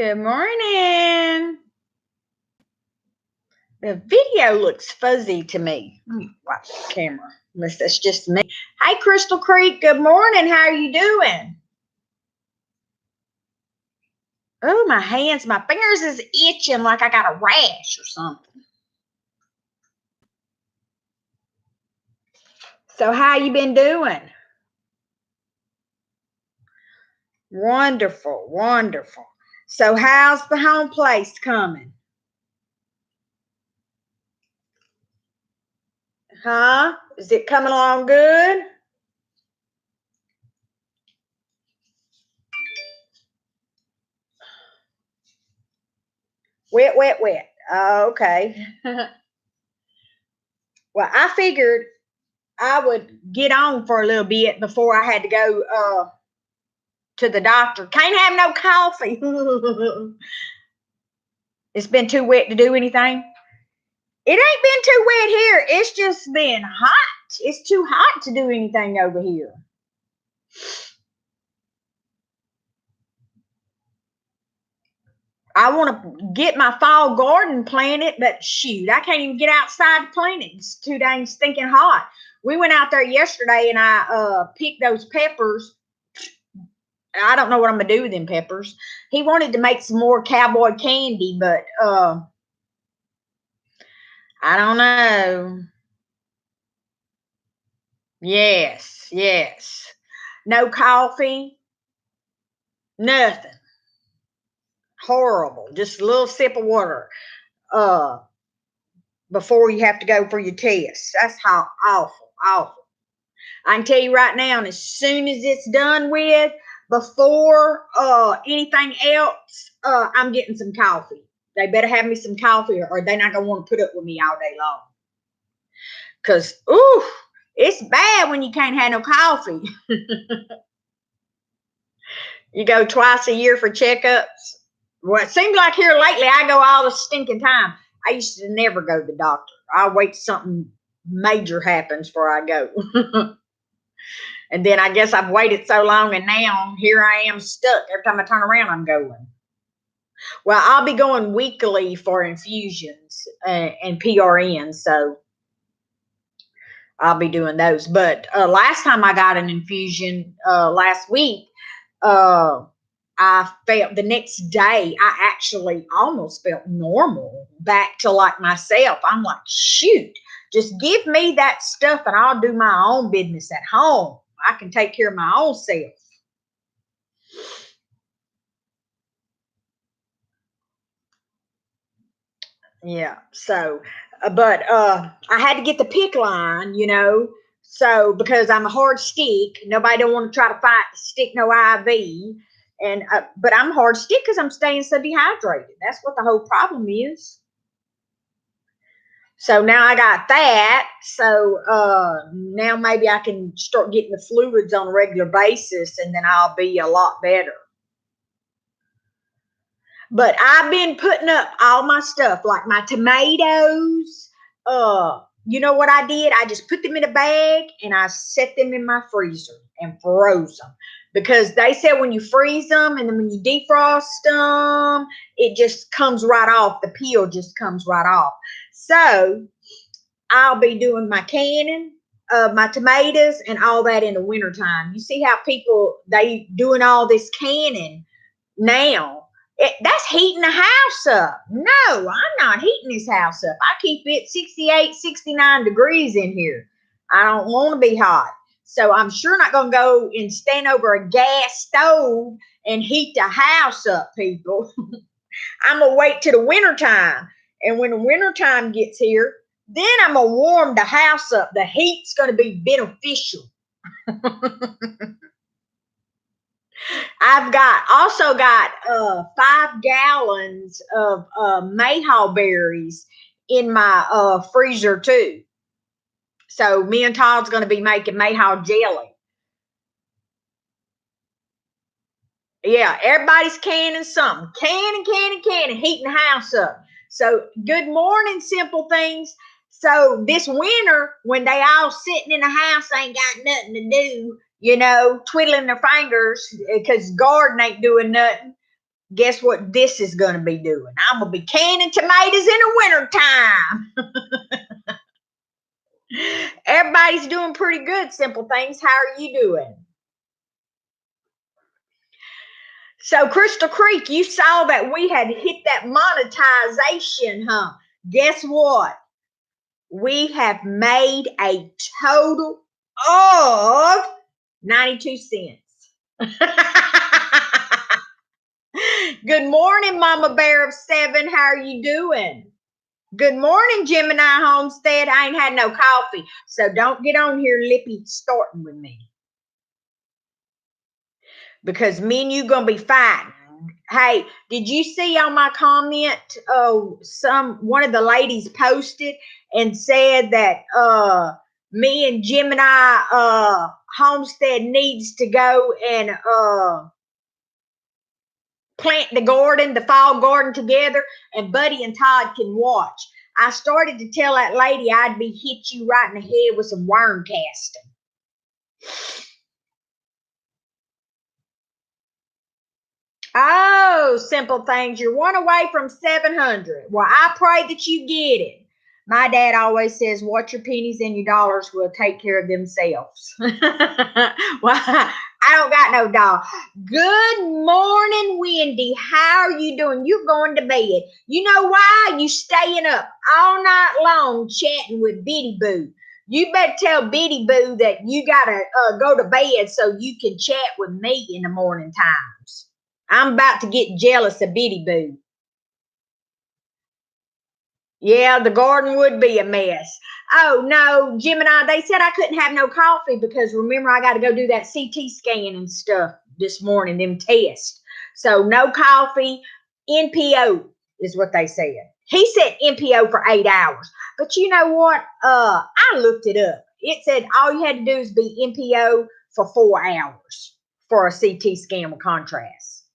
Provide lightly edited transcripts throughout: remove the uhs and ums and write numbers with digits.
Good morning. The video looks fuzzy to me. Let me watch the camera. Unless that's just me. Hey, Crystal Creek. Good morning. How are you doing? Oh, my hands, my fingers is itching like I got a rash or something. So how you been doing? Wonderful, wonderful. So how's the home place coming? Huh? Is it coming along good? Wet, wet, wet. Oh, okay. Well, I figured I would get on for a little bit before I had to go to the doctor. Can't have no coffee. It's been too wet to do anything. It ain't been too wet here. It's just been hot. It's too hot to do anything over here. I want to get my fall garden planted, but shoot, I can't even get outside to plant it. It's too dang stinking hot. We went out there yesterday and I picked those peppers. I don't know what I'm gonna do with them peppers. He wanted to make some more cowboy candy, but I don't know. Yes, yes. No coffee, nothing. Horrible. Just a little sip of water uh before you have to go for your test. That's how awful, awful. I can tell you right now, and as soon as it's done with, before anything else, I'm getting some coffee. They better have me some coffee or they're not gonna want to put up with me all day long. Cause ooh, it's bad when you can't have no coffee. You go twice a year for checkups. Well, it seems like here lately I go all the stinking time. I used to never go to the doctor. I'll wait till something major happens before I go. And then I guess I've waited so long, and now here I am stuck. Every time I turn around, I'm going. Well, I'll be going weekly for infusions and PRN, so I'll be doing those. But last time I got an infusion last week, I felt the next day, I actually almost felt normal, back to like myself. I'm like, shoot, just give me that stuff and I'll do my own business at home. I can take care of my own self. Yeah. So, but I had to get the pick line, so because I'm a hard stick, nobody don't want to try to fight stick no IV, and but I'm hard stick because I'm staying so dehydrated. That's what the whole problem is. So now I got that. So now maybe I can start getting the fluids on a regular basis, and then I'll be a lot better. But I've been putting up all my stuff, like my tomatoes. You know what I did? I just put them in a bag and I set them in my freezer and froze them. Because they said when you freeze them and then when you defrost them, it just comes right off. The peel just comes right off. So I'll be doing my canning of my tomatoes and all that in the wintertime. You see how people, they doing all this canning now. That's heating the house up. No, I'm not heating this house up. I keep it 68, 69 degrees in here. I don't want to be hot. So I'm sure not going to go and stand over a gas stove and heat the house up, people. I'm going to wait till the wintertime. And when the wintertime gets here, then I'm going to warm the house up. The heat's going to be beneficial. I've also got 5 gallons of mayhaw berries in my freezer too. So me and Todd's going to be making mayhaw jelly. Yeah, everybody's canning something. Canning, heating the house up. So good morning, simple things. So this winter, when they all sitting in the house, ain't got nothing to do, twiddling their fingers because garden ain't doing nothing. Guess what this is going to be doing? I'm going to be canning tomatoes in the wintertime. Everybody's doing pretty good, Simple Things. How are you doing? So, Crystal Creek, you saw that we had hit that monetization, huh? Guess what? We have made a total of 92 cents. Good morning, Mama Bear of 7. How are you doing? Good morning, Gemini Homestead. I ain't had no coffee, so don't get on here lippy starting with me, because me and you gonna be fighting. Hey, did you see on my comment? One of the ladies posted and said that me and Gemini Homestead needs to go and plant the garden, the fall garden together, and Buddy and Todd can watch. I started to tell that lady I'd be hit you right in the head with some worm casting. Oh, Simple Things, you're one away from 700. Well, I pray that you get it. My dad always says, watch your pennies and your dollars will take care of themselves. Well, I don't got no dollar. Good morning, Wendy. How are you doing? You're going to bed. You know why? You staying up all night long chatting with Bitty Boo. You better tell Bitty Boo that you got to go to bed so you can chat with me in the morning times. I'm about to get jealous of Bitty Boo. Yeah, the garden would be a mess. Oh, no, Gemini, they said I couldn't have no coffee because remember, I got to go do that CT scan and stuff this morning, them tests. So no coffee, NPO is what they said. He said NPO for 8 hours. But you know what? I looked it up. It said all you had to do is be NPO for 4 hours for a CT scan with contrast.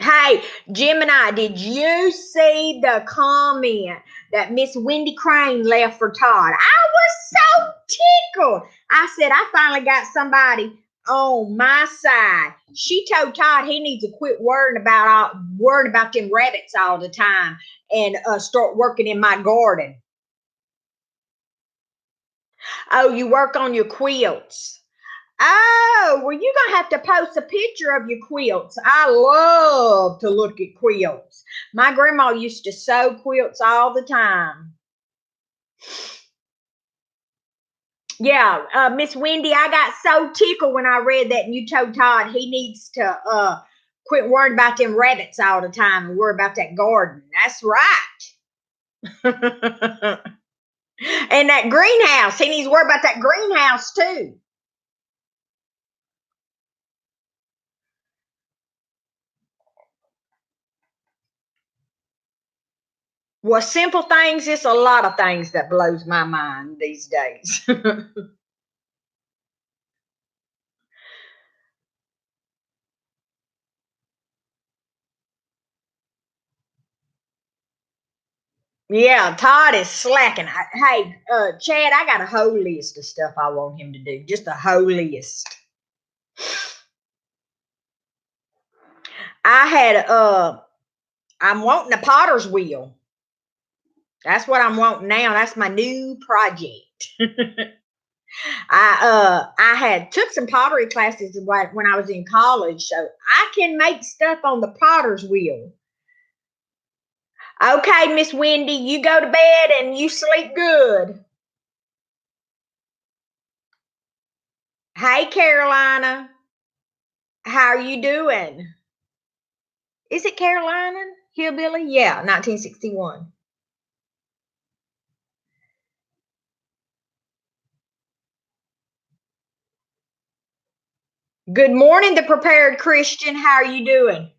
Hey, Gemini, did you see the comment that Miss Wendy Crane left for Todd? I was so tickled. I said, I finally got somebody on my side. She told Todd he needs to quit worrying about them rabbits all the time and start working in my garden. Oh, you work on your quilts. Oh, well, you're going to have to post a picture of your quilts. I love to look at quilts. My grandma used to sew quilts all the time. Yeah, Miss Wendy, I got so tickled when I read that and you told Todd he needs to quit worrying about them rabbits all the time and worry about that garden. That's right. And that greenhouse. He needs to worry about that greenhouse too. Well, Simple Things, it's a lot of things that blows my mind these days. Yeah, Todd is slacking. Hey, Chad, I got a whole list of stuff I want him to do. Just a whole list. I'm wanting a potter's wheel. That's what I'm wanting now. That's my new project. I had took some pottery classes when I was in college, so I can make stuff on the potter's wheel. Okay, Miss Wendy, you go to bed and you sleep good. Hey, Carolina, how are you doing? Is it Carolina Hillbilly? Yeah, 1961. Good morning, the prepared Christian. How are you doing?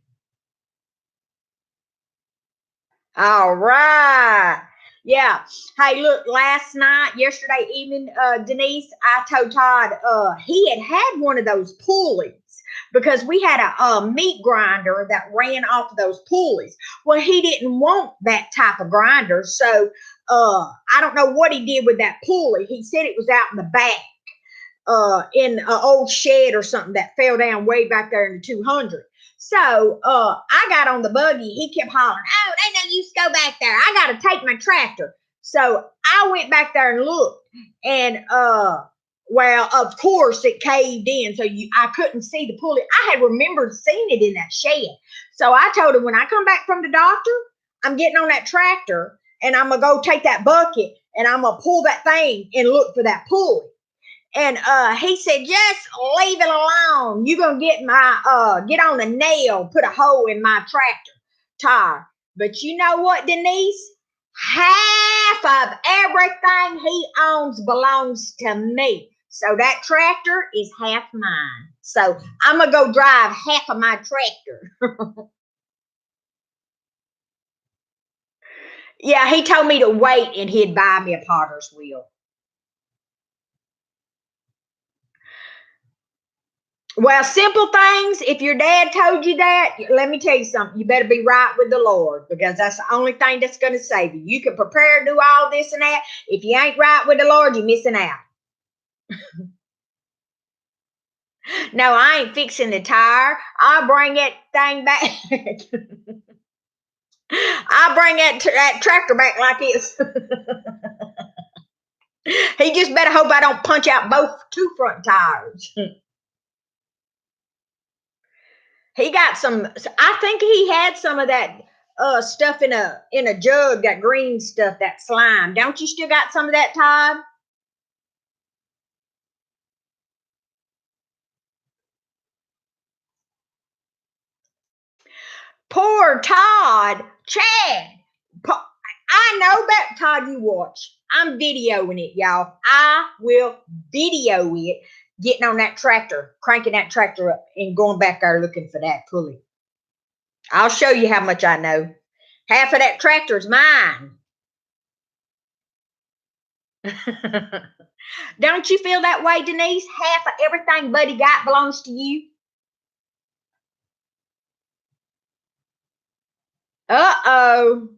All right. Yeah. Hey, look, yesterday evening, Denise, I told Todd he had one of those pulleys because we had a meat grinder that ran off of those pulleys. Well, he didn't want that type of grinder. So I don't know what he did with that pulley. He said it was out in the back. in an old shed or something that fell down way back there in the 200. So I got on the buggy. He kept hollering, "Oh, they no use to go back there. I got to take my tractor." So I went back there and looked, and well, of course it caved in, so I couldn't see the pulley. I had remembered seeing it in that shed. So I told him, when I come back from the doctor, I'm getting on that tractor and I'm gonna go take that bucket and I'm gonna pull that thing and look for that pulley. And he said, "Just leave it alone. You're gonna get on a nail, put a hole in my tractor tire." But you know what, Denise? Half of everything he owns belongs to me. So that tractor is half mine. So I'm gonna go drive half of my tractor. Yeah, he told me to wait and he'd buy me a potter's wheel. Well, simple things. If your dad told you that, let me tell you something. You better be right with the Lord, because that's the only thing that's going to save you. You can prepare to do all this and that. If you ain't right with the Lord, you're missing out. No, I ain't fixing the tire. I'll bring that thing back. I'll bring that tractor back like this. He just better hope I don't punch out both two front tires. He got some. I think he had some of that stuff in a jug. That green stuff, that slime. Don't you still got some of that, Todd? Poor Todd, Chad. I know about Todd. You watch. I'm videoing it, y'all. I will video it. Getting on that tractor, cranking that tractor up, and going back there looking for that pulley. I'll show you how much I know. Half of that tractor is mine. Don't you feel that way, Denise? Half of everything Buddy got belongs to you. Uh-oh.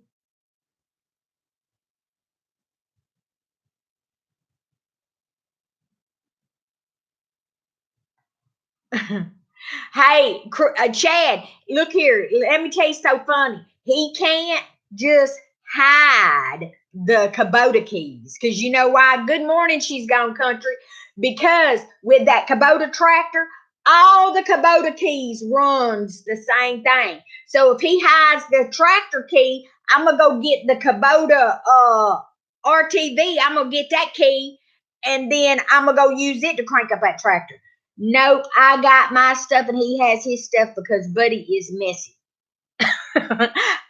Hey, Chad, look here. Let me tell you so funny. He can't just hide the Kubota keys. Because you know why? Good morning, she's gone country. Because with that Kubota tractor, all the Kubota keys runs the same thing. So if he hides the tractor key, I'm going to go get the Kubota RTV. I'm going to get that key. And then I'm going to go use it to crank up that tractor. Nope, I got my stuff and he has his stuff because Buddy is messy.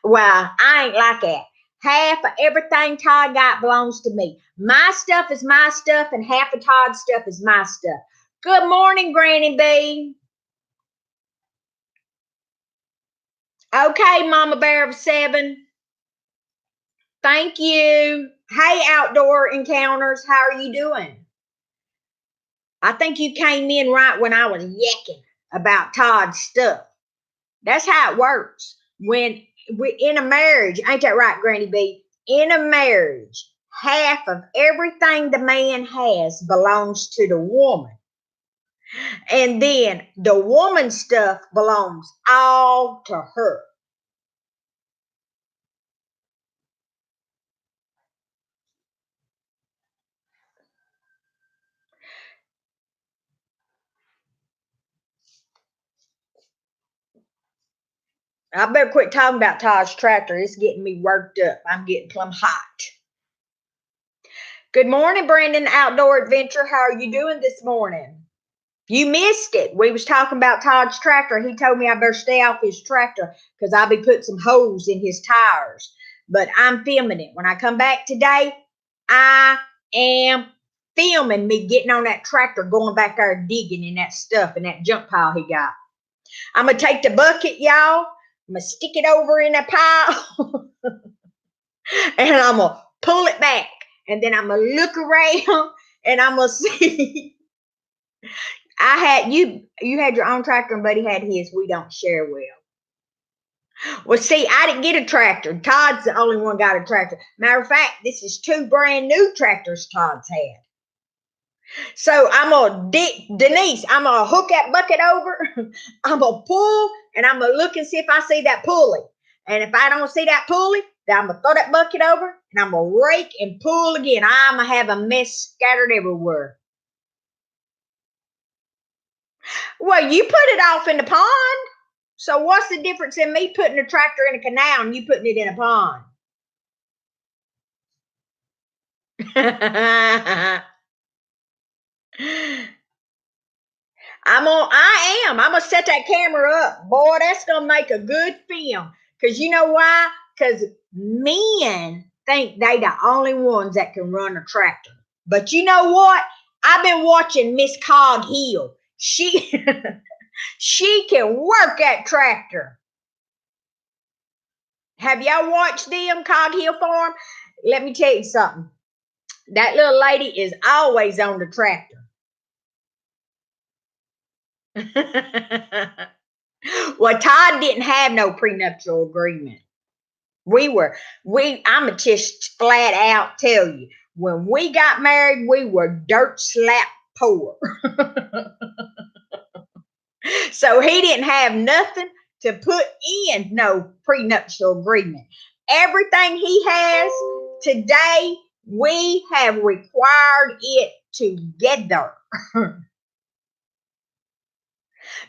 Well, I ain't like that. Half of everything Todd got belongs to me. My stuff is my stuff and half of Todd's stuff is my stuff. Good morning, Granny B. Okay, Mama Bear of 7. Thank you. Hey, Outdoor Encounters, how are you doing? I think you came in right when I was yakking about Todd's stuff. That's how it works. When we in a marriage, ain't that right, Granny B? In a marriage, half of everything the man has belongs to the woman. And then the woman's stuff belongs all to her. I better quit talking about Todd's tractor. It's getting me worked up. I'm getting plumb hot. Good morning, Brandon Outdoor Adventure. How are you doing this morning? You missed it. We was talking about Todd's tractor. He told me I better stay off his tractor because I'll be putting some holes in his tires. But I'm filming it. When I come back today, I am filming me getting on that tractor, going back there digging in that stuff in that junk pile he got. I'm going to take the bucket, y'all. I'm going to stick it over in a pile and I'm going to pull it back. And then I'm going to look around and I'm going to see. You had your own tractor and Buddy had his. We don't share well. Well, see, I didn't get a tractor. Todd's the only one got a tractor. Matter of fact, this is 2 brand new tractors Todd's had. So I'm gonna Denise, I'm gonna hook that bucket over. I'm gonna pull and I'm gonna look and see if I see that pulley. And if I don't see that pulley, then I'm gonna throw that bucket over and I'm gonna rake and pull again. I'm gonna have a mess scattered everywhere. Well, you put it off in the pond. So what's the difference in me putting a tractor in a canal and you putting it in a pond? I'm gonna set that camera up. Boy, that's gonna make a good film. Cause you know why? Cause men think they the only ones that can run a tractor. But you know what? I've been watching Miss Cog Hill. She she can work that tractor. Have y'all watched them Cog Hill Farm? Let me tell you something. That little lady is always on the tractor. Well, Todd didn't have no prenuptial agreement. I'ma just flat out tell you, when we got married, we were dirt slap poor. So he didn't have nothing to put in no prenuptial agreement. Everything he has today, we have required it together.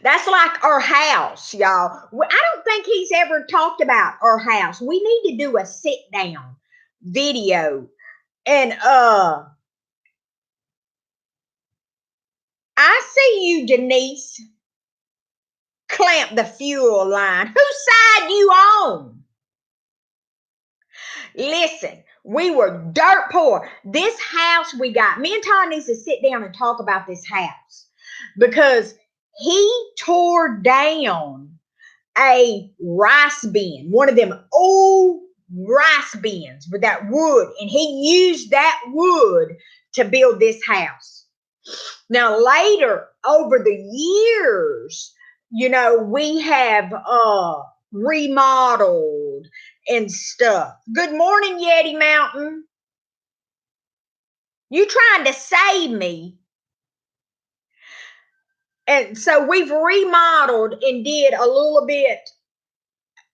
That's like our house, y'all. I don't think he's ever talked about our house. We need to do a sit down video. And I see you, Denise, clamp the fuel line. Whose side you on? Listen, we were dirt poor. This house we got, me and Todd needs to sit down and talk about this house because he tore down a rice bin, one of them old rice bins with that wood, and he used that wood to build this house. Now, later, over the years, we have remodeled and stuff. Good morning, Yeti Mountain. You trying to save me? And so we've remodeled and did a little bit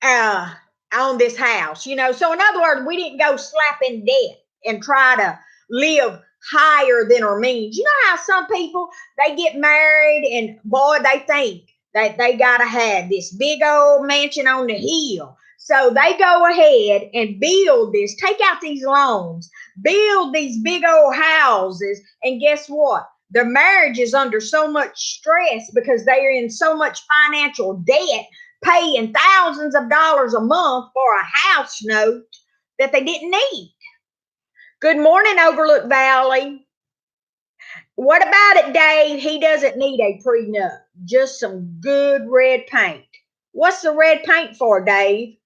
uh on this house, so in other words, we didn't go slap in debt and try to live higher than our means. You know how some people, they get married and boy, they think that they gotta have this big old mansion on the hill, so they go ahead and build this, take out these loans, build these big old houses, and guess what? Their marriage is under so much stress because they're in so much financial debt, paying thousands of dollars a month for a house note that they didn't need. Good morning, Overlook Valley. What about it, Dave? He doesn't need a prenup, just some good red paint. What's the red paint for, Dave?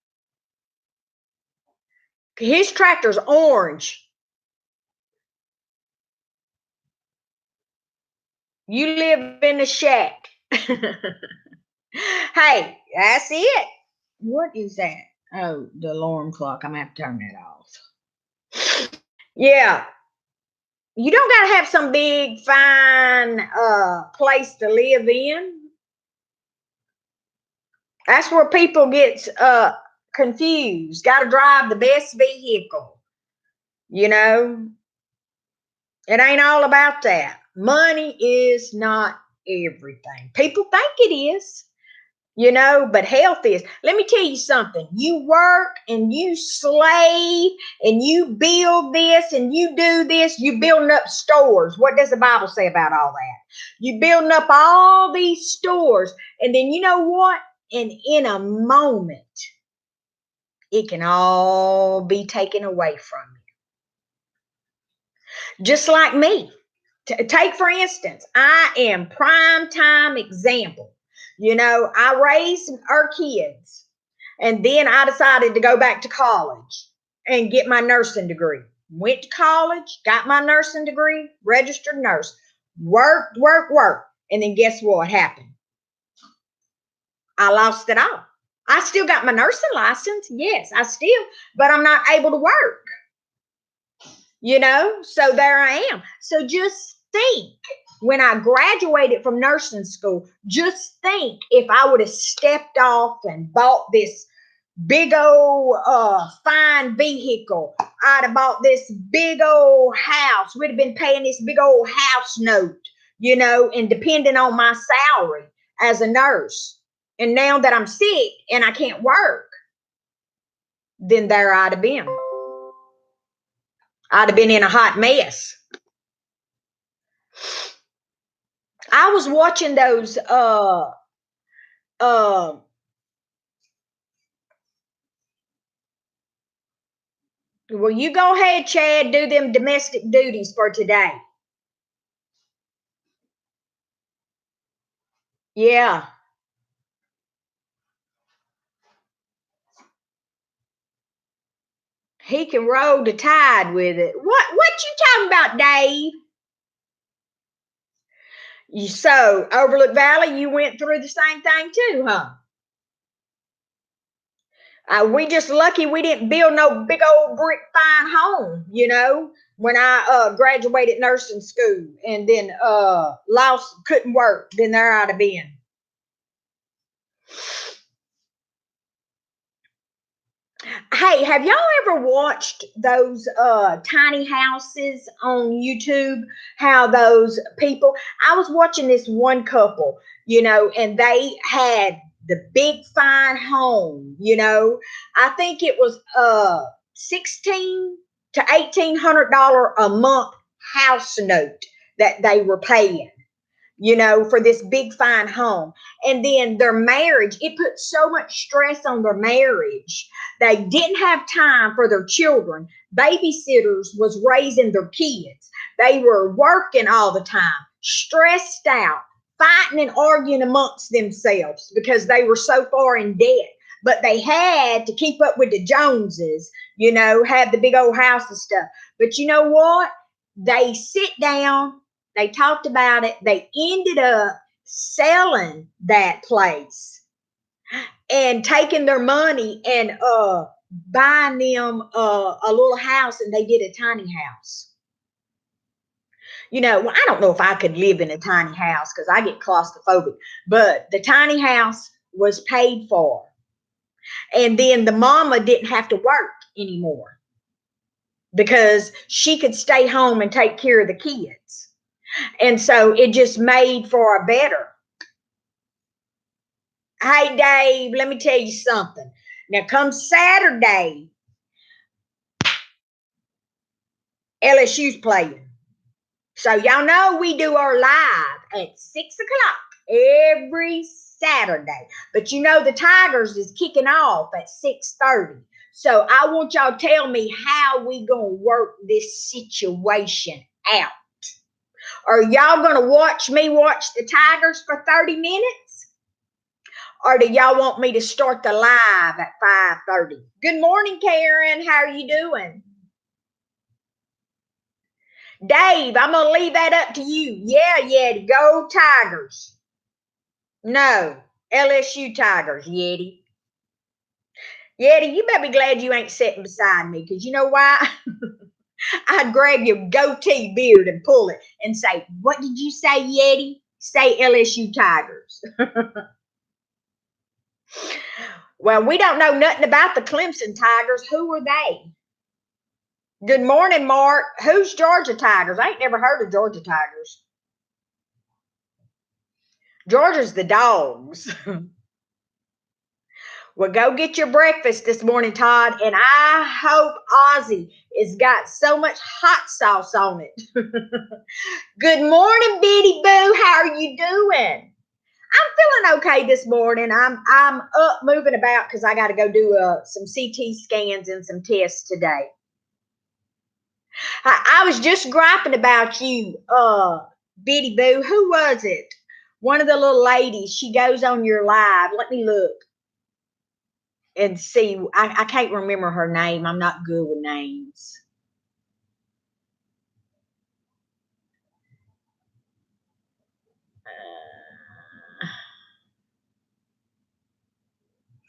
His tractor's orange. You live in a shack. Hey, that's it. What is that? Oh, the alarm clock. I'm going to have to turn that off. Yeah. You don't got to have some big, fine place to live in. That's where people get confused. Got to drive the best vehicle. It ain't all about that. Money is not everything. People think it is. But health is. Let me tell you something. You work and you slave and you build this and you do this. You building up stores. What does the Bible say about all that? You building up all these stores, and then you know what? And in a moment, it can all be taken away from you. Just like me. Take for instance, I am prime time example. I raised our kids, and then I decided to go back to college and get my nursing degree. Went to college, got my nursing degree, registered nurse, worked, and then guess what happened? I lost it all. I still got my nursing license, yes, but I'm not able to work. So there I am. So just think when I graduated from nursing school, just think if I would have stepped off and bought this big old fine vehicle. I'd have bought this big old house. We'd have been paying this big old house note, and depending on my salary as a nurse. And now that I'm sick and I can't work, then there I'd have been. I'd have been in a hot mess. I was watching those well, you go ahead, Chad, do them domestic duties for today. Yeah. He can roll the tide with it. What you talking about, Dave? So Overlook Valley, you went through the same thing too, huh? We just lucky we didn't build no big old brick fine home, when I graduated nursing school and then lost couldn't work. Then there I'd have been. Hey, have y'all ever watched those tiny houses on YouTube? How those people, I was watching this one couple, and they had the big fine home, I think it was 16 to $1,800 a month house note that they were paying, for this big fine home. And then their marriage, it put so much stress on their marriage. They didn't have time for their children. Babysitters was raising their kids. They were working all the time, stressed out, fighting and arguing amongst themselves because they were so far in debt. But they had to keep up with the Joneses, have the big old house and stuff. But you know what? They sit down, they talked about it. They ended up selling that place and taking their money and buying them a little house, and they did a tiny house. I don't know if I could live in a tiny house because I get claustrophobic, but the tiny house was paid for. And then the mama didn't have to work anymore because she could stay home and take care of the kids. And so it just made for a better. Hey, Dave, let me tell you something. Now, come Saturday, LSU's playing. So y'all know we do our live at 6 o'clock every Saturday. But the Tigers is kicking off at 6:30. So I want y'all to tell me how we gonna work this situation out. Are y'all gonna watch me watch the Tigers for 30 minutes? Or do y'all want me to start the live at 5:30? Good morning, Karen. How are you doing? Dave, I'm going to leave that up to you. Yeah, go Tigers. No, LSU Tigers, Yeti. Yeti, you better be glad you ain't sitting beside me, because you know why? I'd grab your goatee beard and pull it and say, what did you say, Yeti? Say LSU Tigers. Well, we don't know nothing about the Clemson Tigers. Who are they? Good morning, Mark. Who's Georgia Tigers? I ain't never heard of Georgia Tigers. Georgia's the Dogs. Well, go get your breakfast this morning, Todd, and I hope Ozzy has got so much hot sauce on it. Good morning, Bitty Boo. How are you doing? I'm feeling okay this morning. I'm up moving about because I got to go do some CT scans and some tests today. I was just griping about you, Bitty Boo. Who was it? One of the little ladies. She goes on your live. Let me look and see. I can't remember her name. I'm not good with names.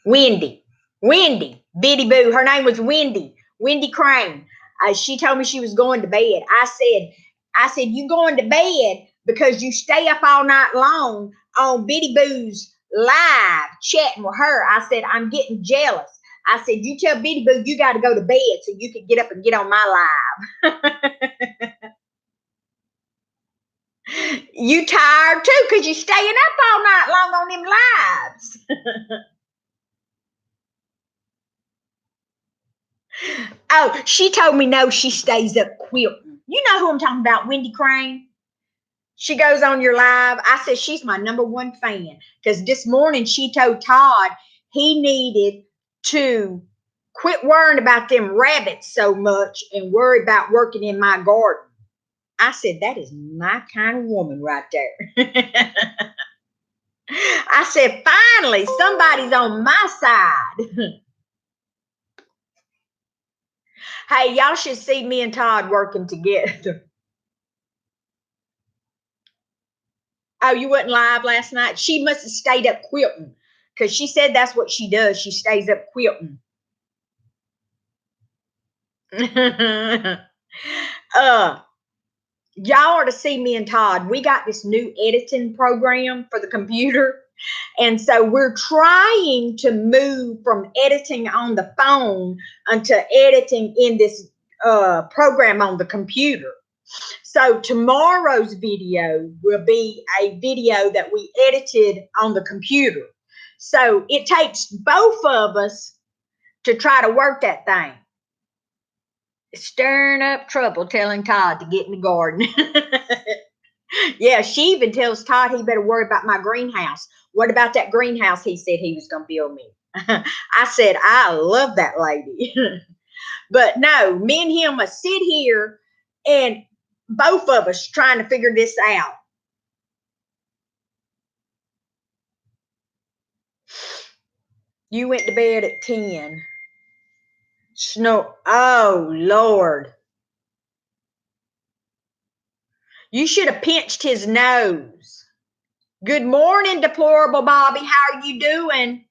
Wendy, Bitty Boo. Her name was Wendy Crane. She told me she was going to bed. I said, I said, you going to bed because you stay up all night long on Bitty Boo's live chatting with her. I said, I'm getting jealous. I said, you tell Bitty Boo you got to go to bed so you can get up and get on my live. You tired too because you staying up all night long on them lives. Oh, she told me no, she stays up quilting. You know who I'm talking about, Wendy Crane? She goes on your live. I said she's my number one fan because this morning she told Todd he needed to quit worrying about them rabbits so much and worry about working in my garden. I said, that is my kind of woman right there. I said, finally, somebody's on my side. Hey, y'all should see me and Todd working together. Oh, you wasn't live last night? She must have stayed up quilting because she said that's what she does. She stays up quilting. uh, y'all are to see me and Todd. We got this new editing program for the computer. And so we're trying to move from editing on the phone unto editing in this program on the computer. So tomorrow's video will be a video that we edited on the computer. So it takes both of us to try to work that thing. Stirring up trouble telling Todd to get in the garden. Yeah, she even tells Todd he better worry about my greenhouse. What about that greenhouse he said he was going to build me? I said, I love that lady. But no, me and him must sit here and both of us trying to figure this out. You went to bed at 10. Snow. Oh, Lord. You should have pinched his nose. Good morning, deplorable Bobby. How are you doing?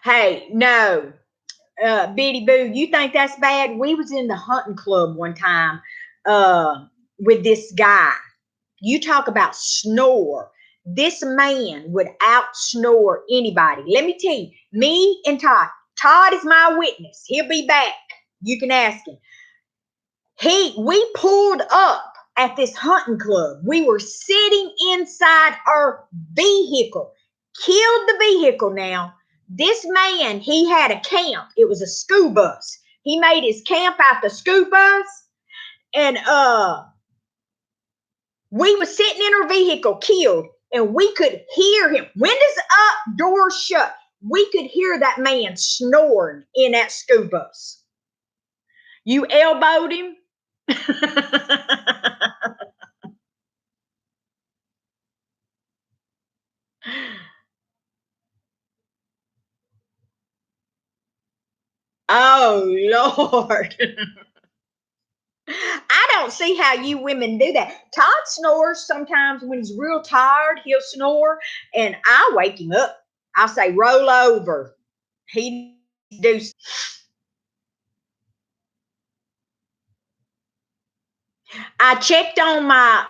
Hey, no. Bitty Boo, you think that's bad? We was in the hunting club one time with this guy. You talk about snore. This man would out snore anybody. Let me tell you, me and Todd. Todd is my witness. He'll be back. You can ask him. We pulled up at this hunting club. We were sitting inside our vehicle. Killed the vehicle now. This man, he had a camp. It was a school bus. He made his camp out the school bus. And we were sitting in our vehicle, killed, and we could hear him. Windows up, doors shut. We could hear that man snoring in that school bus. You elbowed him. Oh, Lord. I don't see how you women do that. Todd snores sometimes when he's real tired. He'll snore, and I wake him up. I'll say, roll over. He do. I checked on my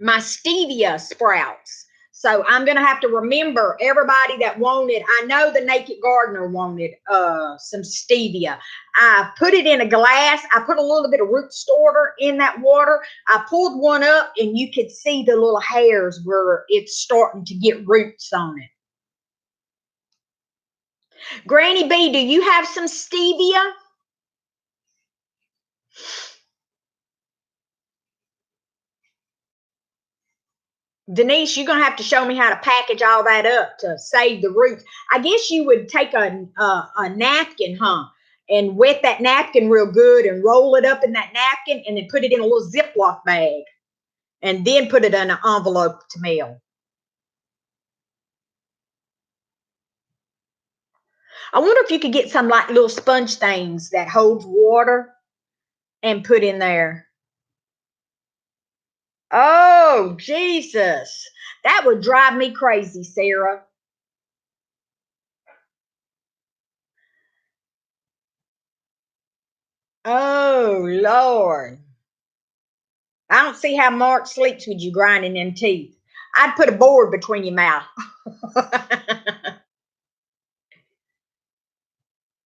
stevia sprouts. So I'm gonna have to remember everybody that wanted. I know the Naked Gardener wanted some stevia. I put it in a glass. I put a little bit of root starter in that water. I pulled one up, and you could see the little hairs where it's starting to get roots on it. Granny B, do you have some stevia? Denise, you're gonna have to show me how to package all that up to save the roots. I guess you would take a napkin, huh, and wet that napkin real good and roll it up in that napkin and then put it in a little Ziploc bag and then put it in an envelope to mail. I wonder if you could get some like little sponge things that holds water and put in there. Oh, Jesus. That would drive me crazy, Sarah. Oh, Lord. I don't see how Mark sleeps with you grinding them teeth. I'd put a board between your mouth.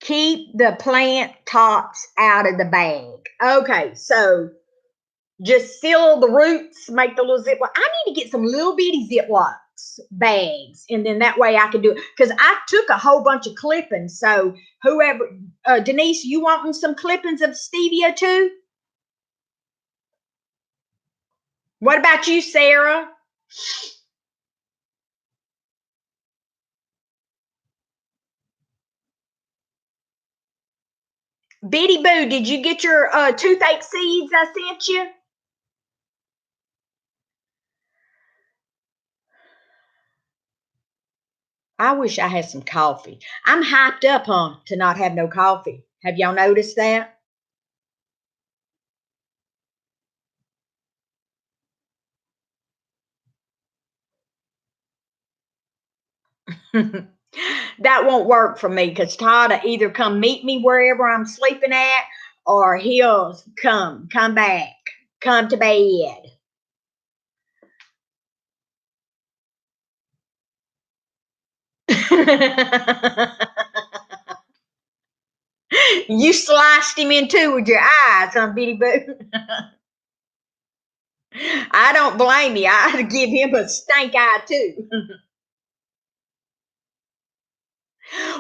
Keep the plant tops out of the bag. Okay, so just seal the roots, make the little ziploc. I need to get some little bitty ziplocs bags, and then that way I can do it. Because I took a whole bunch of clippings. So whoever, Denise, you wanting some clippings of stevia too? What about you, Sarah? Bitty Boo, did you get your toothache seeds I sent you? I wish I had some coffee. I'm hyped up on to not have no coffee. Have y'all noticed that? That won't work for me because Todd will either come meet me wherever I'm sleeping at or he'll come back, come to bed. You sliced him in two with your eyes, huh, Bitty Boo? I don't blame you. I'd give him a stank eye too.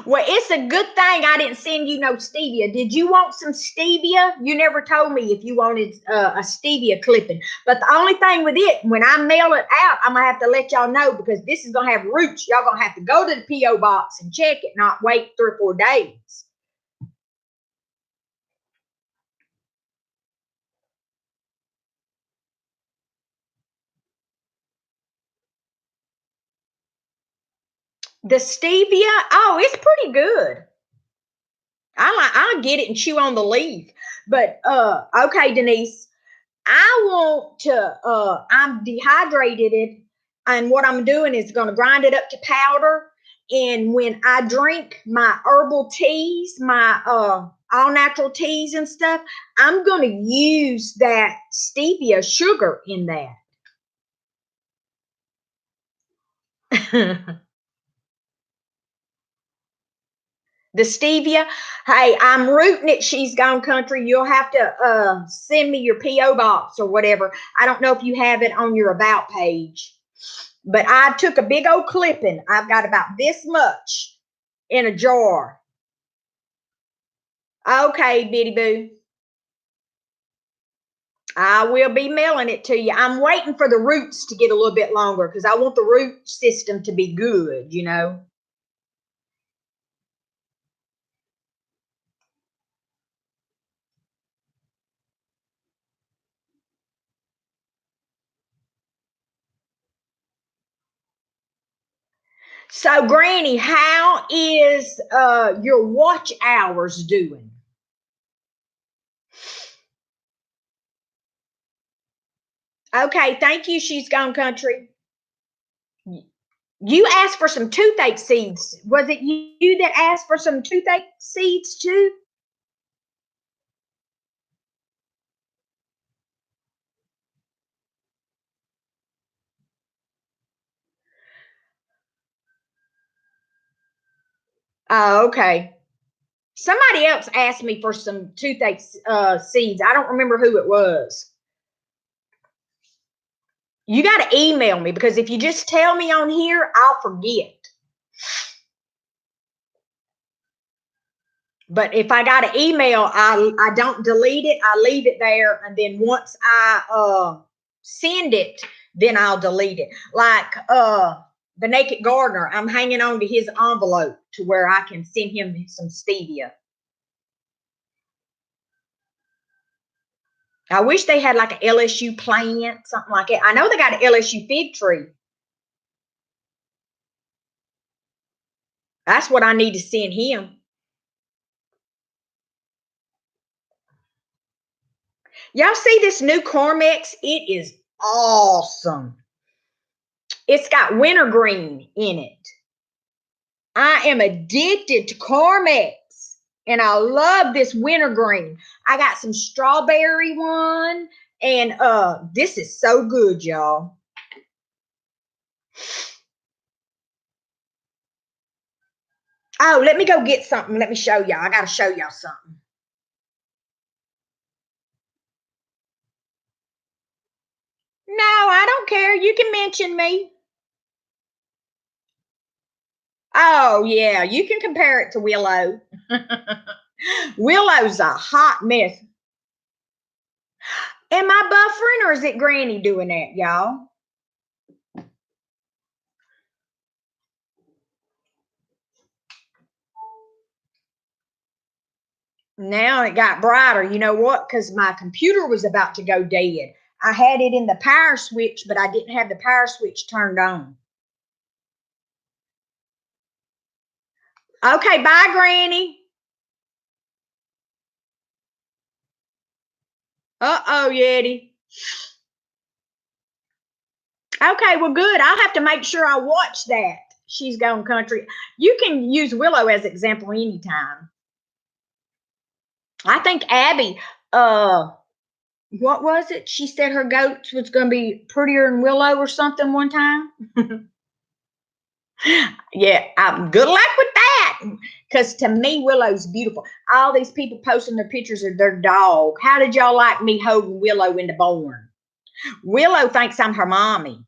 Well, it's a good thing I didn't send you no stevia. Did you want some stevia? You never told me if you wanted a stevia clipping. But the only thing with it, when I mail it out, I'm gonna have to let y'all know because this is gonna have roots. Y'all gonna have to go to the PO box and check it, not wait 3 or 4 days. The stevia, oh, it's pretty good. I'll get it and chew on the leaf. But okay, Denise, I want to I'm dehydrated it, and what I'm doing is going to grind it up to powder, and when I drink my herbal teas, my all natural teas and stuff, I'm going to use that stevia sugar in that. The stevia, hey, I'm rooting it. She's gone country. You'll have to send me your PO box or whatever. I don't know if you have it on your about page, but I took a big old clipping. I've got about this much in a jar. Okay, Bitty Boo, I will be mailing it to you. I'm waiting for the roots to get a little bit longer because I want the root system to be good. So, Granny, how is your watch hours doing? Okay, thank you. She's gone country. You asked for some toothache seeds. Was it you that asked for some toothache seeds too? Oh, okay. Somebody else asked me for some toothache seeds. I don't remember who it was. You got to email me because if you just tell me on here, I'll forget. But if I got an email, I don't delete it. I leave it there, and then once I send it, then I'll delete it. Like the Naked Gardener, I'm hanging on to his envelope to where I can send him some stevia. I wish they had like an LSU plant, something like that. I know they got an LSU fig tree. That's what I need to send him. Y'all see this new Carmex? It is awesome. It's got wintergreen in it. I am addicted to Carmex, and I love this wintergreen. I got some strawberry one, and this is so good, y'all. Oh, let me go get something. Let me show y'all. I gotta show y'all something. No, I don't care. You can mention me. Oh, yeah, you can compare it to Willow. Willow's a hot mess. Am I buffering or is it Granny doing that, y'all? Now it got brighter. You know what? Because my computer was about to go dead. I had it in the power switch, but I didn't have the power switch turned on. Okay, bye, Granny. Uh-oh, Yeti. Okay, well, good. I'll have to make sure I watch that. She's Gone Country. You can use Willow as example anytime. I think Abby, what was it? She said her goat was going to be prettier than Willow or something one time. Yeah, good luck with that. Because to me, Willow's beautiful. All these people posting their pictures of their dog. How did y'all like me holding Willow in the barn? Willow thinks I'm her mommy.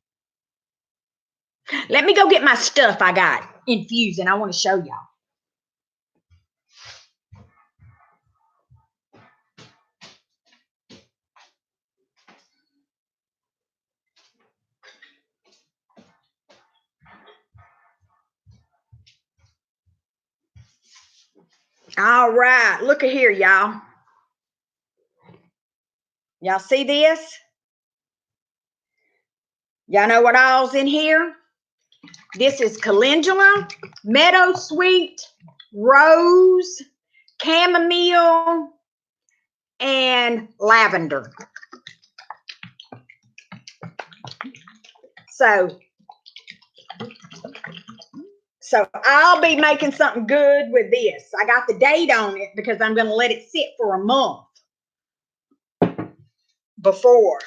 Let me go get my stuff I got infused, and I want to show y'all. All right, look at here, y'all. Y'all see this? Y'all know what all's in here? This is calendula, meadow sweet, rose, chamomile, and lavender. So, so I'll be making something good with this. I got the date on it because I'm going to let it sit for a month before.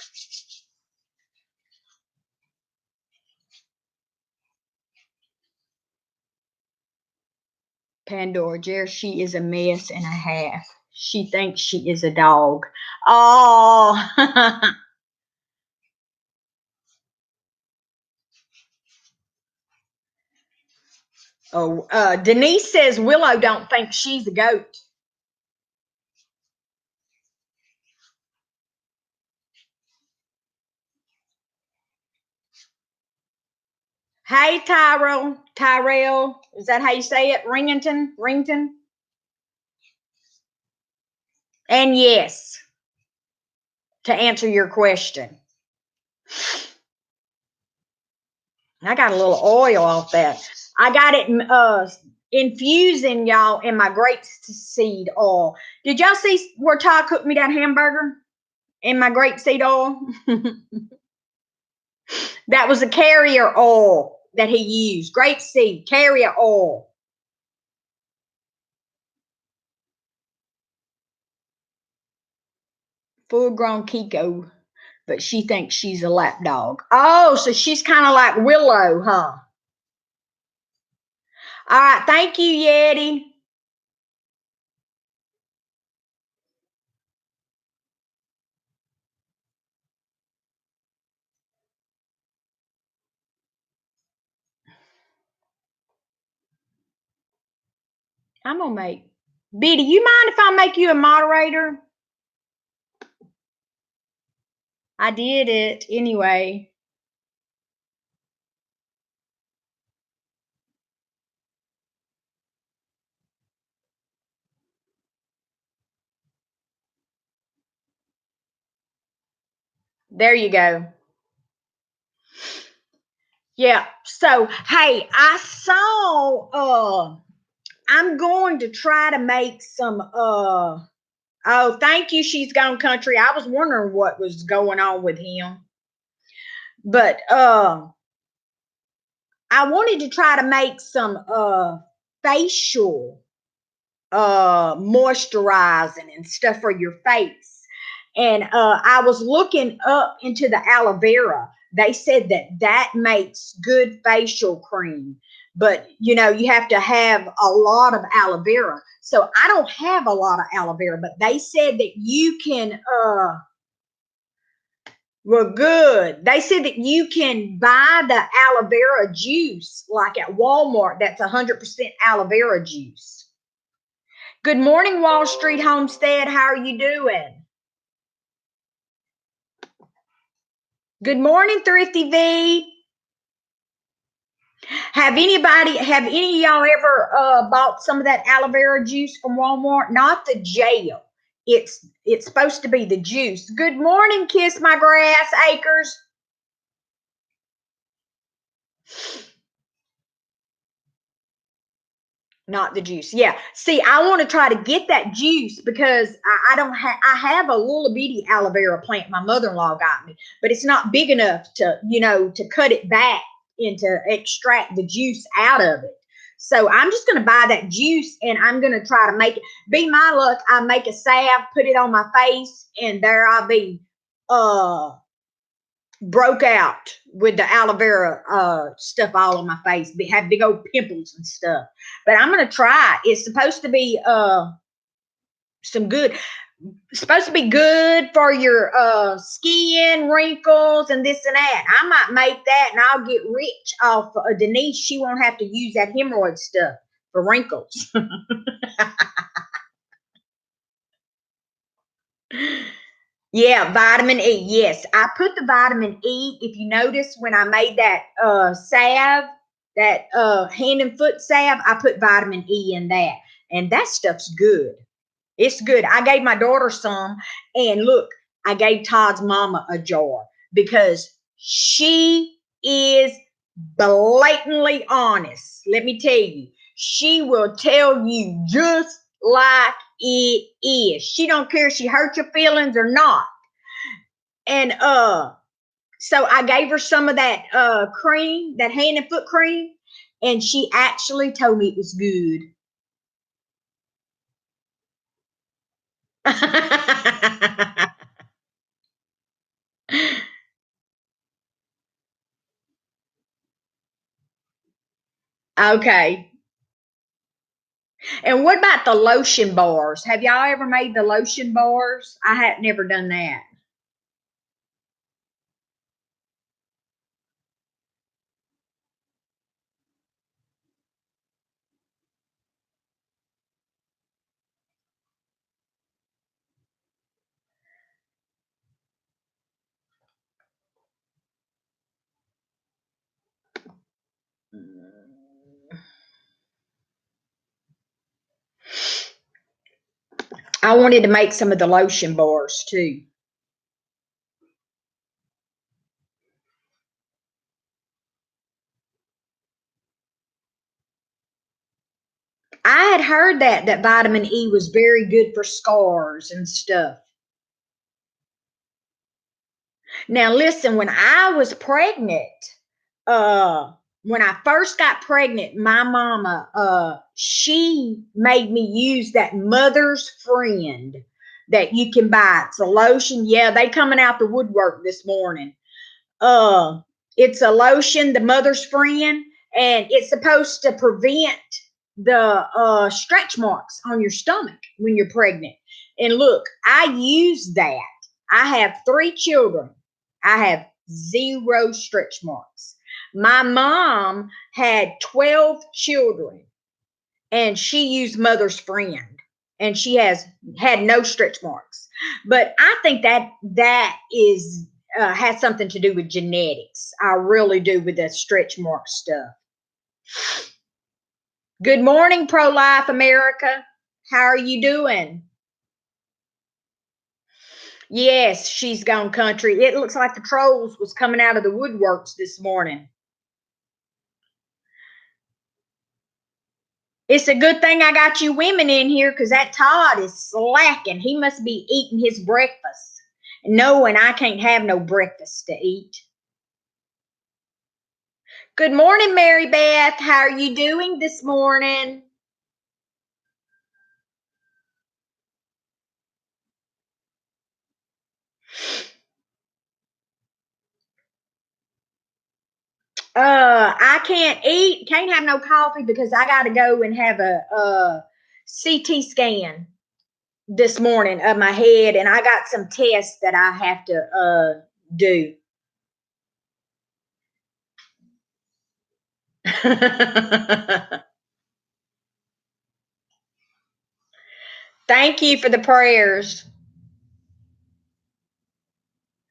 Pandora, Jer, she is a mess and a half. She thinks she is a dog. Oh. Oh, Denise says Willow don't think she's a goat. Hey, Tyrell, is that how you say it? Rington. And yes, to answer your question, I got a little oil off that. I got it infusing y'all in my grape seed oil. Did y'all see where Ty cooked me that hamburger in my grape seed oil? That was a carrier oil that he used. Grape seed carrier oil. Full grown Kiko, but she thinks she's a lap dog. Oh, so she's kind of like Willow, huh? All right, thank you, Yeti. I'm gonna make Biddy. You mind if I make you a moderator? I did it anyway. There you go. Yeah. So hey, I saw I'm going to try to make some oh, thank you, She's Gone Country. I was wondering what was going on with him. But I wanted to try to make some facial moisturizing and stuff for your face. And I was looking up into the aloe vera. They said that that makes good facial cream, but you know, you have to have a lot of aloe vera. So I don't have a lot of aloe vera, but they said that you can well, good. They said that you can buy the aloe vera juice like at Walmart. That's 100% aloe vera juice. Good morning, Wall Street Homestead. How are you doing? Good morning, Thrifty V. Have any of y'all ever bought some of that aloe vera juice from Walmart? Not the gel. It's supposed to be the juice. Good morning, Kiss My Grass Acres. Not the juice. Yeah. See, I want to try to get that juice because I don't have I have a little bitty aloe vera plant my mother-in-law got me, but it's not big enough to, to cut it back and to extract the juice out of it. So I'm just gonna buy that juice and I'm gonna try to make it be my luck. I make a salve, put it on my face, and there I'll be broke out with the aloe vera stuff all on my face, have big old pimples and stuff. But I'm gonna try it. It's supposed to be some good, supposed to be good for your skin, wrinkles, and this and that. I might make that and I'll get rich off Denise. She won't have to use that hemorrhoid stuff for wrinkles. Yeah, vitamin E. Yes, I put the vitamin E. If you notice, when I made that salve, that hand and foot salve, I put vitamin E in that, and that stuff's good. It's good. I gave my daughter some, and look, I gave Todd's mama a jar because she is blatantly honest. Let me tell you, she will tell you just like it is. She don't care if she hurt your feelings or not. And so I gave her some of that cream, that hand and foot cream, and she actually told me it was good. Okay. And what about the lotion bars? Have y'all ever made the lotion bars? I have never done that. I wanted to make some of the lotion bars too. I had heard that vitamin E was very good for scars and stuff. Now listen, when I was pregnant, when I first got pregnant, my mama, she made me use that Mother's Friend that you can buy. It's a lotion. Yeah, they coming out the woodwork this morning. Uh, it's a lotion, the Mother's Friend, and it's supposed to prevent the stretch marks on your stomach when you're pregnant. And look, I use that. I have 3 children. I have zero stretch marks. My mom had 12 children and she used Mother's Friend and she has had no stretch marks. But I think that is has something to do with genetics. I really do with the stretch mark stuff. Good morning, Pro Life America. How are you doing? Yes, she's gone country. It looks like the trolls was coming out of the woodworks this morning. It's a good thing I got you women in here because that Todd is slacking. He must be eating his breakfast, knowing I can't have no breakfast to eat. Good morning, Mary Beth. How are you doing this morning? I can't have no coffee because I got to go and have a CT scan this morning of my head, and I got some tests that I have to do. Thank you for the prayers.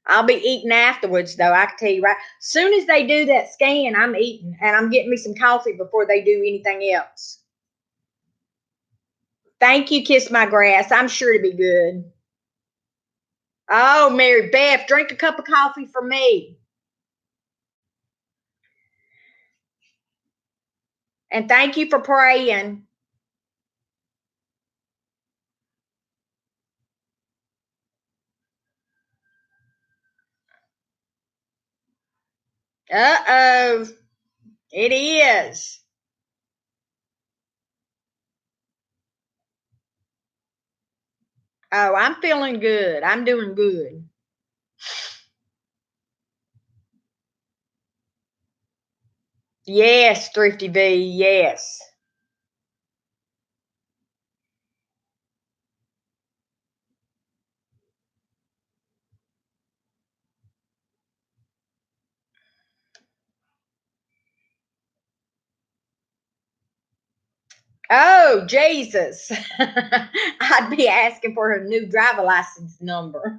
I'll be eating afterwards, though. I can tell you right. As soon as they do that scan, I'm eating, and I'm getting me some coffee before they do anything else. Thank you, Kiss My Grass. I'm sure to be good. Oh, Mary Beth, drink a cup of coffee for me. And thank you for praying. Uh-oh. It is. Oh, I'm feeling good. I'm doing good. Yes, Thrifty V. Yes. Oh, Jesus. I'd be asking for her new driver license number.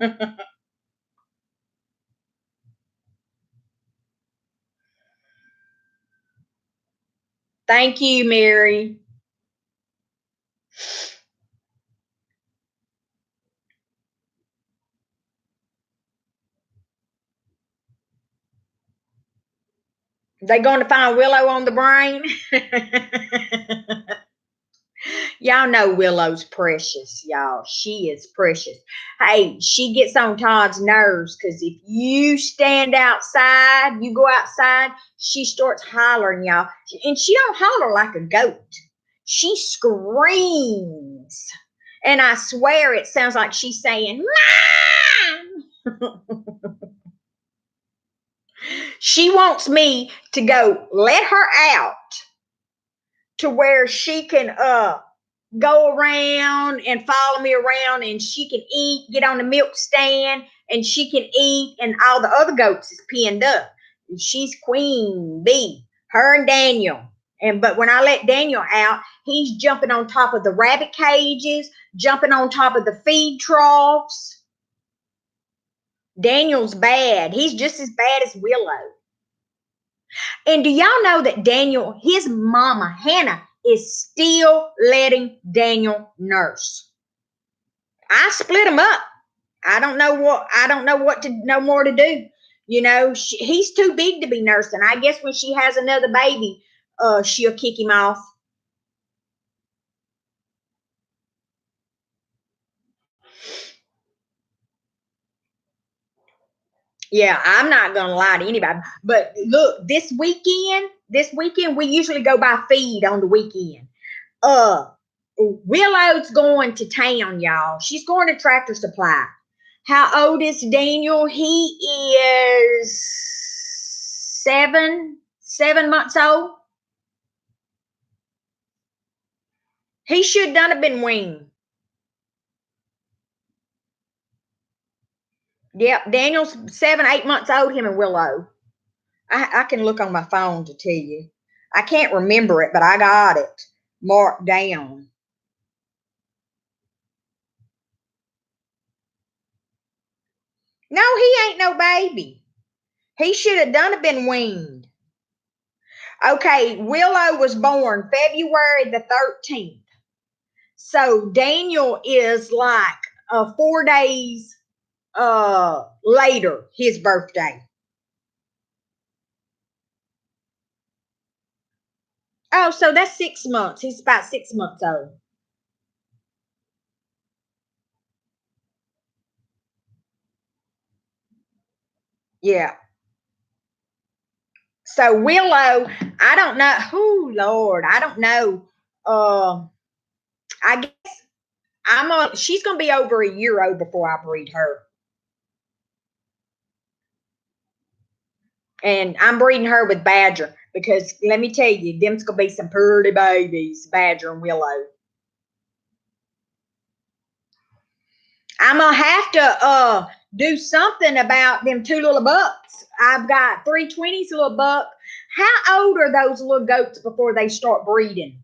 Thank you, Mary. They going to find Willow on the brain? Y'all know Willow's precious, y'all. She is precious. Hey, she gets on Todd's nerves because if you stand outside, you go outside, she starts hollering, y'all. And she don't holler like a goat. She screams. And I swear it sounds like she's saying, Mom! She wants me to go let her out to where she can go around and follow me around, and she can eat, get on the milk stand, and she can eat, and all the other goats is pinned up. She's queen bee, her and Daniel. And but when I let Daniel out, he's jumping on top of the rabbit cages, jumping on top of the feed troughs. Daniel's bad. He's just as bad as Willow. And do y'all know that Daniel, his mama, Hannah, is still letting Daniel nurse? I split them up. I don't know what to no more to do. You know, he's too big to be nursing. I guess when she has another baby, she'll kick him off. Yeah, I'm not gonna lie to anybody. But look, this weekend we usually go by feed on the weekend. Uh Willow's going to town, y'all. She's going to Tractor Supply. How old is Daniel? He is 7 months old. He should done have been weaned. Yep, Daniel's 7, 8 months old. Him and Willow. I can look on my phone to tell you. I can't remember it, but I got it marked down. No, he ain't no baby. He should have done have been weaned. Okay, Willow was born February the 13th. So Daniel is like 4 days later, his birthday. Oh, so that's 6 months. He's about 6 months old. Yeah. So Willow, I don't know. Oh Lord, I don't know. I guess she's gonna be over a year old before I breed her. And I'm breeding her with Badger because let me tell you, them's gonna be some pretty babies, Badger and Willow. I'm gonna have to do something about them two little bucks. I've got 320s little buck. How old are those little goats before they start breeding?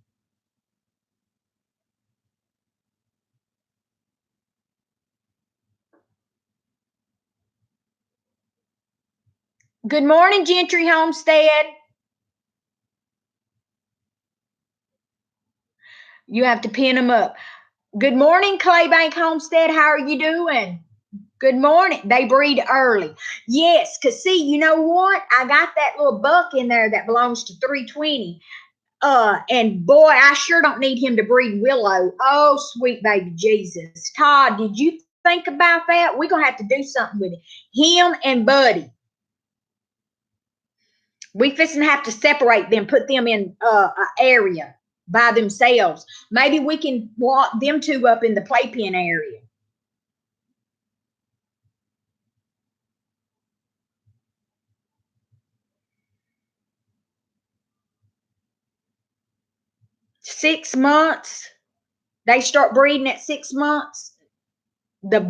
Good morning, Gentry Homestead. You have to pin them up. Good morning, Claybank Homestead. How are you doing? Good morning. They breed early. Yes, because see, you know what? I got that little buck in there that belongs to 320. And boy, I sure don't need him to breed Willow. Oh, sweet baby Jesus. Todd, did you think about that? We're gonna have to do something with him and Buddy. We fixing to have to separate them, put them in an area by themselves. Maybe we can walk them two up in the playpen area. Six months. They start breeding at 6 months. The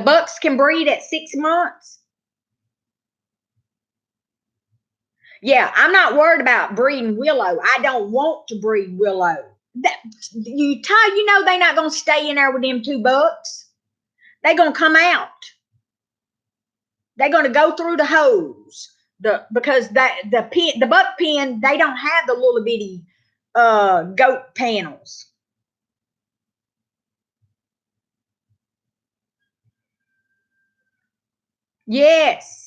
bucks can breed at 6 months. Yeah, I'm not worried about breeding Willow. I don't want to breed Willow. That Ty, you know they're not gonna stay in there with them two bucks. They're gonna come out. They're gonna go through the hose. Because the buck pen, they don't have the little bitty goat panels. Yes.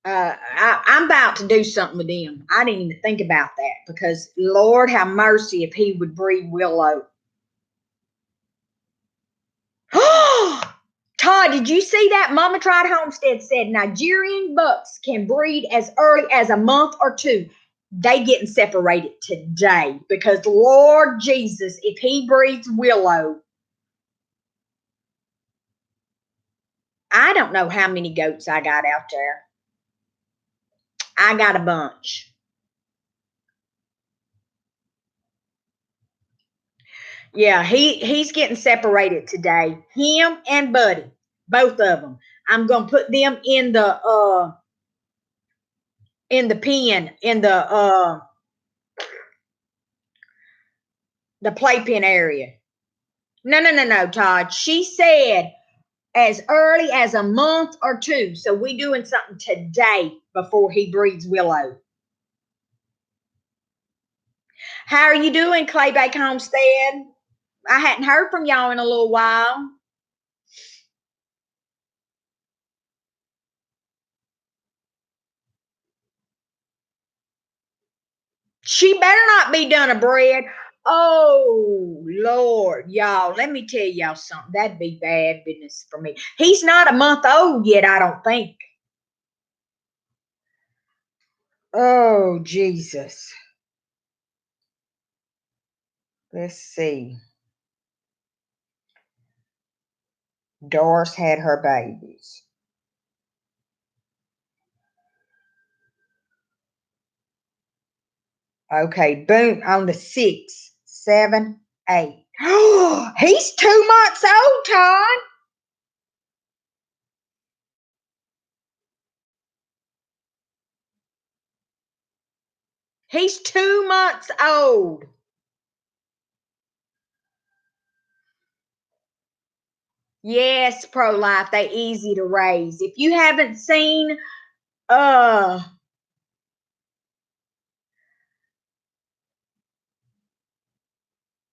I'm about to do something with them. I didn't even think about that because Lord have mercy if he would breed Willow. Todd, did you see that? Mama Tried Homestead said Nigerian bucks can breed as early as a month or two. They getting separated today because Lord Jesus, if he breeds Willow, I don't know how many goats I got out there. I got a bunch. Yeah, he's getting separated today. Him and Buddy, both of them. I'm gonna put them in the pen the playpen area. No, Todd. She said as early as a month or two. So we doing something today before he breeds Willow. How are you doing, Claybank Homestead? I hadn't heard from y'all in a little while. She better not be done a bread. Oh Lord, y'all, let me tell y'all something. That'd be bad business for me. He's not a month old yet, I don't think. Oh Jesus. Let's see. Doris had her babies. Okay, boom, on the 6, 7, 8. He's 2 months old, Todd. He's 2 months old. Yes, pro life. They easy to raise. If you haven't seen uh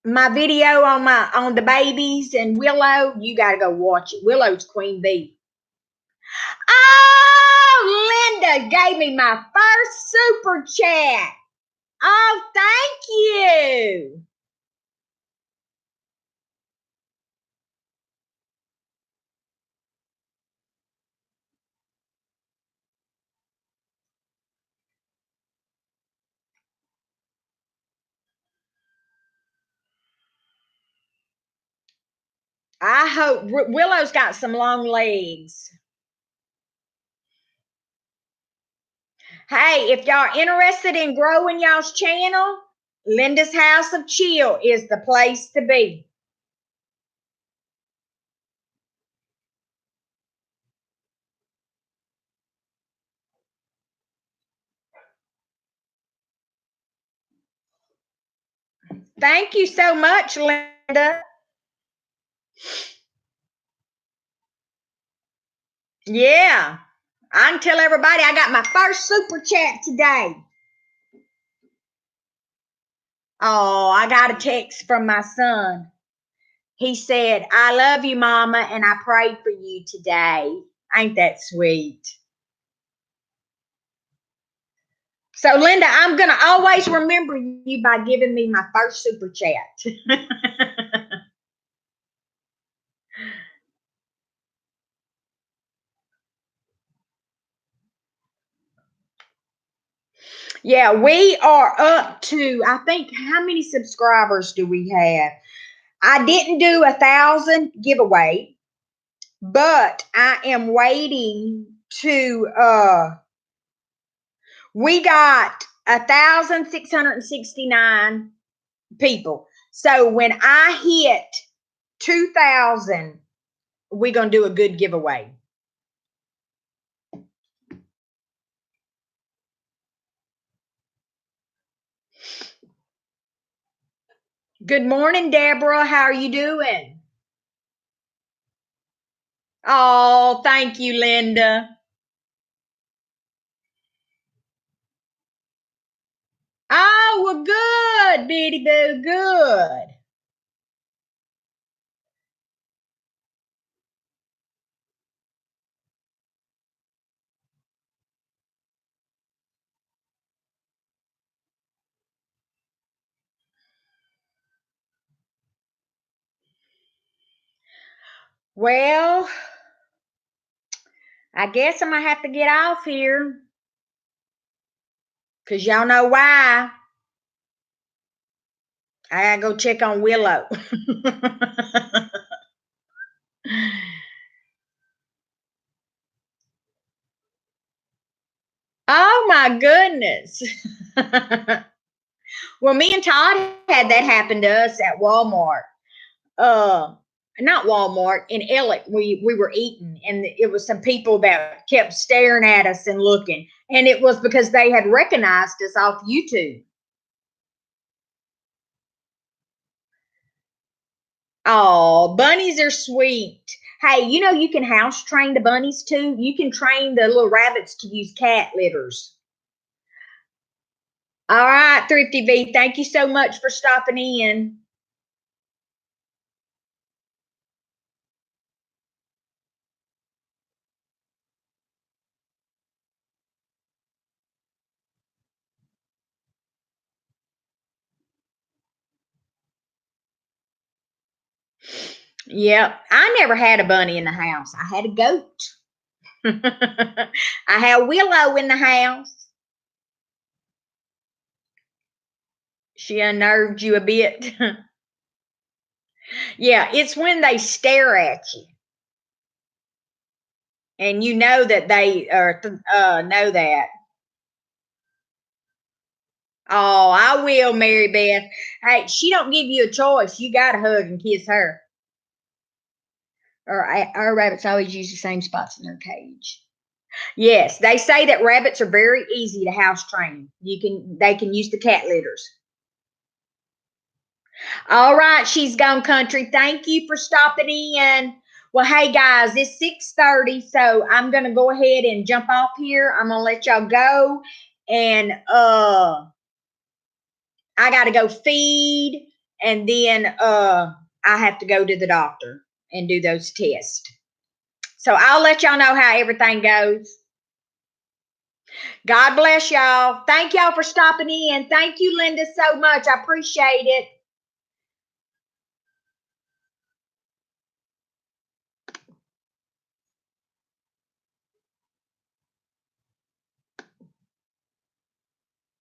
my video on the babies and Willow, you gotta go watch it. Willow's queen bee. Oh, Linda gave me my first super chat. Oh, thank you. I hope Willow's got some long legs. Hey, if y'all interested in growing y'all's channel, Linda's House of Chill is the place to be. Thank you so much, Linda. Yeah, I can tell everybody I got my first super chat today. Oh, I got a text from my son. He said, I love you, Mama, and I prayed for you today. Ain't that sweet? So, Linda, I'm going to always remember you by giving me my first super chat. Yeah, we are up to, I think, how many subscribers do we have? I didn't do 1,000 giveaway, but I am waiting to, we got 1,669 people. So when I hit 2,000, we're going to do a good giveaway. Good morning, Deborah. How are you doing? Oh, thank you, Linda. Oh, well, good, Biddy Boo, good. Well, I guess I'm going to have to get off here because y'all know why. I got to go check on Willow. Oh, my goodness. Well, me and Todd had that happen to us at Walmart. Uh, Not Walmart, in Ellick. We were eating, and it was some people that kept staring at us and looking, and it was because they had recognized us off YouTube. Oh, bunnies are sweet. Hey, you know you can house train the bunnies too. You can train the little rabbits to use cat litters. All right, Thrifty V, thank you so much for stopping in. Yep, I never had a bunny in the house. I had a goat. I had Willow in the house. She unnerved you a bit. Yeah, it's when they stare at you and you know that they know that. Oh, I will, Mary Beth. Hey, she don't give you a choice. You got to hug and kiss her. Or our rabbits always use the same spots in their cage. Yes, they say that rabbits are very easy to house train. They can use the cat litters. All right, she's gone country. Thank you for stopping in. Well, hey guys, it's 6:30, so I'm gonna go ahead and jump off here. I'm gonna let y'all go, and I gotta go feed, and then I have to go to the doctor and do those tests. So I'll let y'all know how everything goes. God bless y'all. Thank y'all for stopping in. Thank you, Linda, so much. I appreciate it.